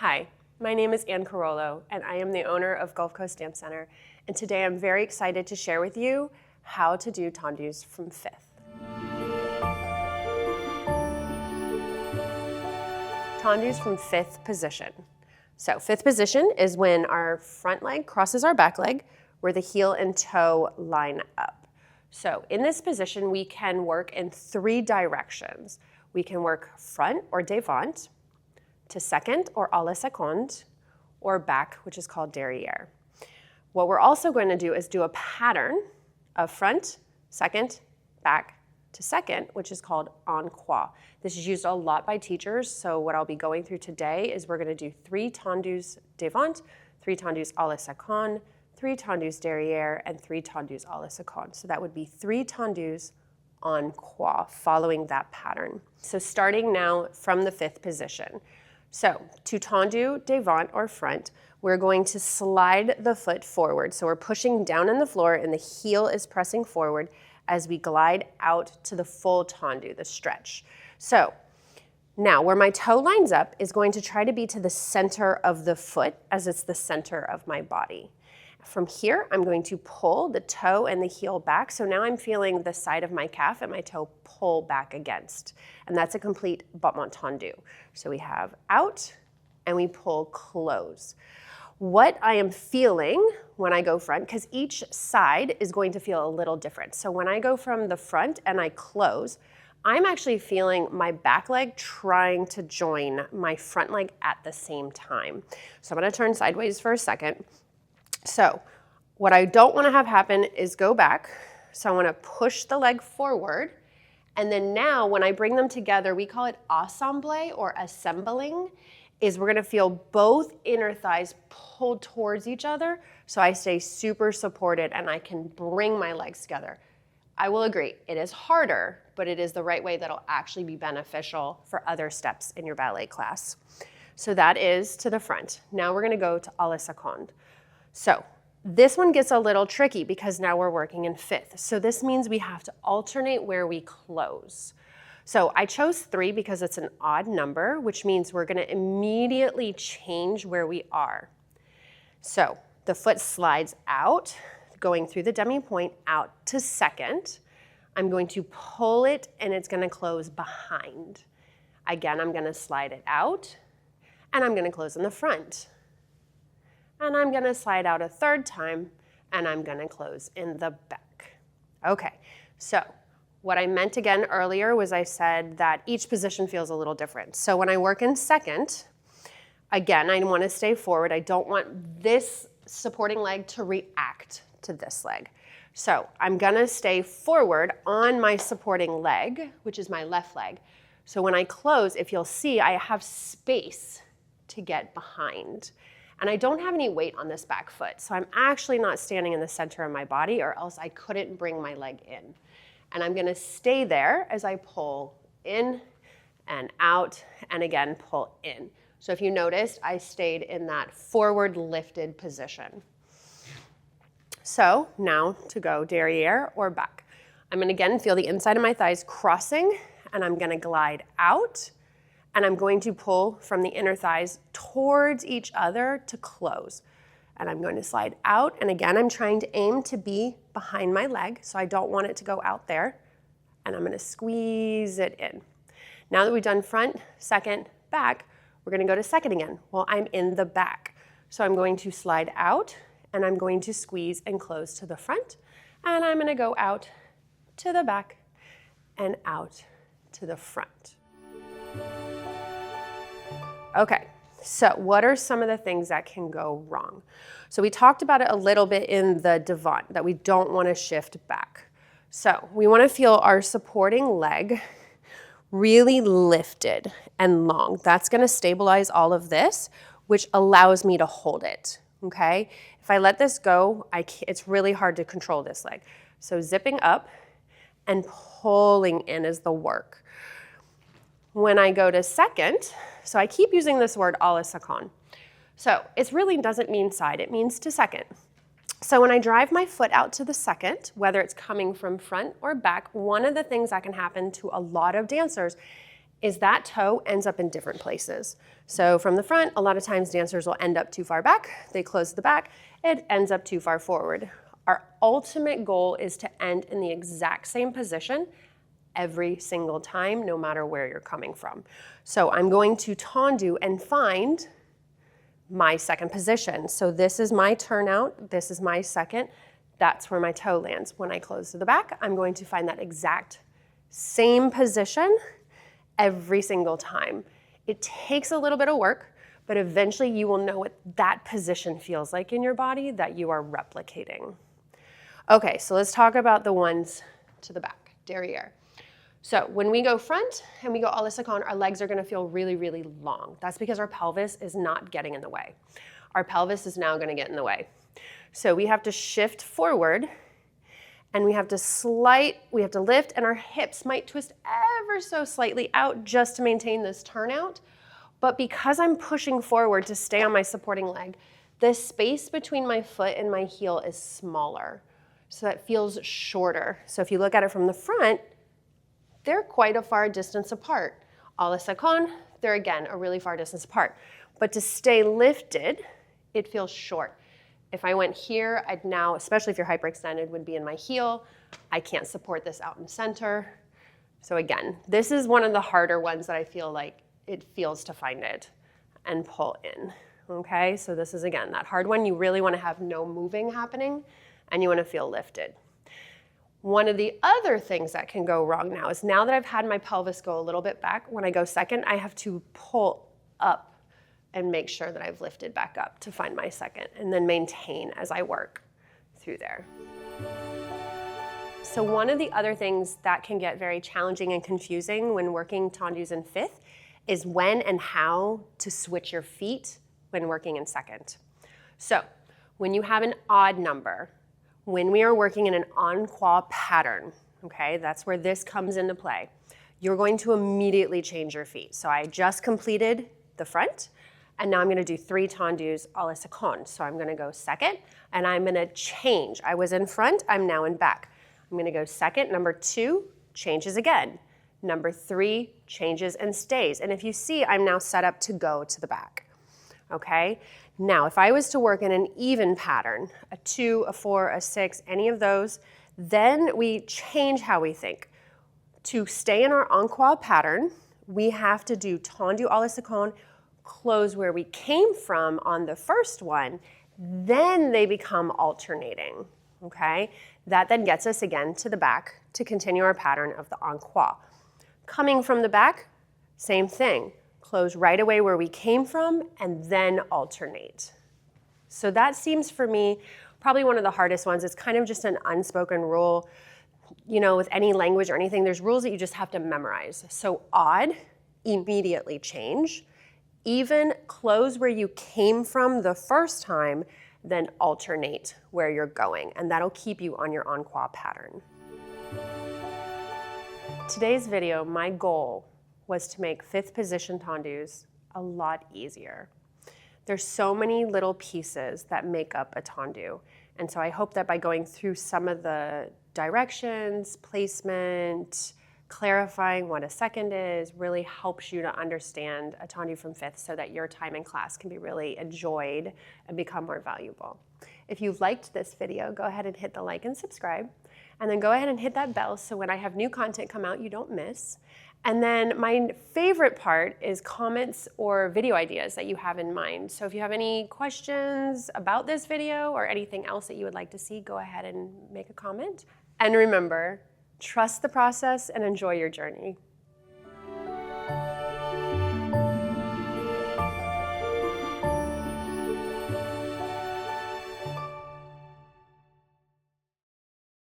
Hi, my name is Ann Carollo, and I am the owner of Gulf Coast Dance Center, and today I'm very excited to share with you how to do tandus from fifth. Tandus from fifth position. So fifth position is when our front leg crosses our back leg, where the heel and toe line up. So in this position, we can work in three directions. We can work front or devant, to second or à la seconde, or back, which is called derriè. What we're also going to do is do a pattern of front, second, back to second, which is called en croix. This is used a lot by teachers, so what I'll be going through today is we're going to do 3 tandus devant, 3 tandus à la seconde, 3 tandus derrière, and 3 tandus à la seconde. So that would be 3 tandus en croix, following that pattern. So starting now from the fifth position. So to tendu, devant, or front, we're going to slide the foot forward. So we're pushing down on the floor and the heel is pressing forward as we glide out to the full tendu, the stretch. So now where my toe lines up is going to try to be to the center of the foot as it's the center of my body. From here, I'm going to pull the toe and the heel back. So now I'm feeling the side of my calf and my toe pull back against. And that's a complete battement tendu. So we have out and we pull close. What I am feeling when I go front, because each side is going to feel a little different. So when I go from the front and I close, I'm actually feeling my back leg trying to join my front leg at the same time. So I'm going to turn sideways for a second. So what I don't want to have happen is go back. So I want to push the leg forward. And then now when I bring them together, we call it assemble or assembling, is we're going to feel both inner thighs pulled towards each other. So I stay super supported and I can bring my legs together. I will agree, it is harder, but it is the right way that'll actually be beneficial for other steps in your ballet class. So that is to the front. Now we're going to go to à la seconde. So this one gets a little tricky because now we're working in fifth. So this means we have to alternate where we close. So I chose 3 because it's an odd number, which means we're going to immediately change where we are. So the foot slides out, going through the demi-point out to second. I'm going to pull it and it's going to close behind. Again, I'm going to slide it out and I'm going to close in the front. And I'm going to slide out a third time, and I'm going to close in the back. Okay, so what I meant again earlier was I said that each position feels a little different. So when I work in second, again, I want to stay forward. I don't want this supporting leg to react to this leg. So I'm going to stay forward on my supporting leg, which is my left leg. So when I close, if you'll see, I have space to get behind. And I don't have any weight on this back foot, so I'm actually not standing in the center of my body or else I couldn't bring my leg in. And I'm gonna stay there as I pull in and out and again pull in. So if you noticed, I stayed in that forward lifted position. So now to go derrière or back. I'm gonna again feel the inside of my thighs crossing and I'm gonna glide out. And I'm going to pull from the inner thighs towards each other to close. And I'm going to slide out. And again, I'm trying to aim to be behind my leg, so I don't want it to go out there. And I'm going to squeeze it in. Now that we've done front, second, back, we're going to go to second again. Well, I'm in the back. So I'm going to slide out, and I'm going to squeeze and close to the front. And I'm going to go out to the back and out to the front. Okay, so what are some of the things that can go wrong? So we talked about it a little bit in the devant, that we don't want to shift back. So we want to feel our supporting leg really lifted and long. That's going to stabilize all of this, which allows me to hold it, okay? If I let this go, it's really hard to control this leg. So zipping up and pulling in is the work. When I go to second, so I keep using this word à la seconde. So it really doesn't mean side, it means to second. So when I drive my foot out to the second, whether it's coming from front or back, one of the things that can happen to a lot of dancers is that toe ends up in different places. So from the front, a lot of times dancers will end up too far back. They close the back, it ends up too far forward. Our ultimate goal is to end in the exact same position every single time, no matter where you're coming from. So I'm going to Tandu and find my second position. So this is my turnout, this is my second, that's where my toe lands. When I close to the back, I'm going to find that exact same position every single time. It takes a little bit of work, but eventually you will know what that position feels like in your body that you are replicating. Okay, so let's talk about the ones to the back, derriè. So when we go front and we go à la seconde, our legs are gonna feel really, really long. That's because our pelvis is not getting in the way. Our pelvis is now gonna get in the way. So we have to shift forward and we have to lift, and our hips might twist ever so slightly out just to maintain this turnout. But because I'm pushing forward to stay on my supporting leg, the space between my foot and my heel is smaller. So that feels shorter. So if you look at it from the front, they're quite a far distance apart. À la seconde, they're again a really far distance apart. But to stay lifted, it feels short. If I went here, I'd now, especially if you're hyperextended, would be in my heel. I can't support this out in center. So again, this is one of the harder ones that I feel like it feels to find it and pull in, okay? So this is, again, that hard one. You really wanna have no moving happening and you wanna feel lifted. One of the other things that can go wrong now is now that I've had my pelvis go a little bit back, when I go second, I have to pull up and make sure that I've lifted back up to find my second, and then maintain as I work through there. So one of the other things that can get very challenging and confusing when working tandus in fifth is when and how to switch your feet when working in second. So when you have an odd number, when we are working in an en croix pattern, okay, that's where this comes into play, you're going to immediately change your feet. So I just completed the front, and now I'm gonna do 3 tandus à la seconde. So I'm gonna go second, and I'm gonna change. I was in front, I'm now in back. I'm gonna go second, number 2, changes again. Number 3, changes and stays. And if you see, I'm now set up to go to the back, okay? Now, if I was to work in an even pattern, a 2, a 4, a 6, any of those, then we change how we think. To stay in our en croix pattern, we have to do tendu à la seconde, close where we came from on the first one, then they become alternating, okay? That then gets us again to the back to continue our pattern of the en croix. Coming from the back, same thing. Close right away where we came from and then alternate. So that seems for me probably one of the hardest ones. It's kind of just an unspoken rule. You know, with any language or anything, there's rules that you just have to memorize. So odd, immediately change. Even, close where you came from the first time, then alternate where you're going, and that'll keep you on your en croix pattern. Today's video, my goal was to make fifth position tandus a lot easier. There's so many little pieces that make up a tandu, and so I hope that by going through some of the directions, placement, clarifying what a second is, really helps you to understand a tandu from fifth so that your time in class can be really enjoyed and become more valuable. If you liked this video, go ahead and hit the like and subscribe, and then go ahead and hit that bell so when I have new content come out, you don't miss. And then my favorite part is comments or video ideas that you have in mind. So if you have any questions about this video or anything else that you would like to see, go ahead and make a comment. And remember, trust the process and enjoy your journey.